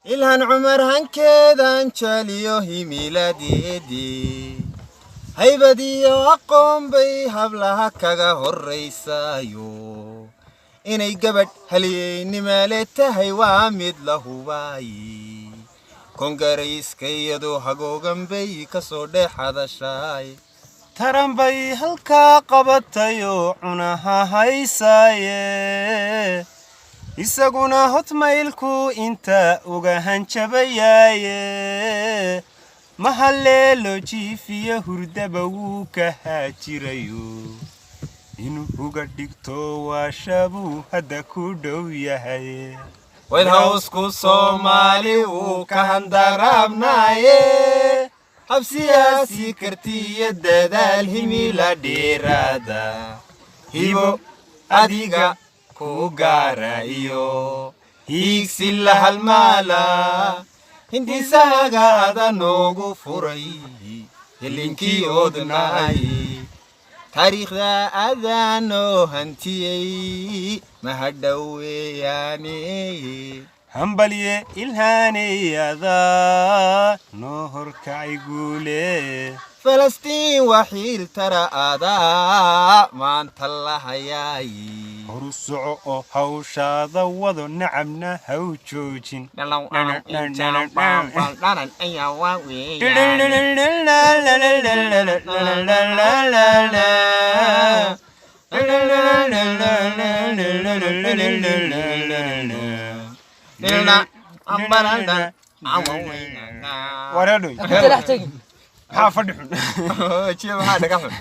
إلهن عمر هنكذا انشاليوه ميلاديدي هيبدي أقوم بي هبلها كغا هريسايو إني قبت هليني مالتا هيوامد له باي كونغريس كيدو هقوغن بي كسودي حدا شاي تران بي هلكا قبطيو عناها هيساي isaguna hotmailku inta uga hanjabayaaye mahaleelo jiifiya hurdaba wuu ka haajirayo inuu uga dhigto waashabuu hadda ku dhow yahay wadhawsku Soomaali wuu ka handaraabnaaye habsiyaasi kartiya dadaal himila dheeraada hibo adiga Kugarayo higsilla halmala hindi saga adanogu furay helinki odnay tariikhda adano hantiyay mahadaweyane hambaliye ilhaniyada no horkay guule فلسطين وحيل ترى أدا ما أنت الله ياي رسع هوشا ذوذ نعمنا هوجوجين حافظ شيء هذا كفن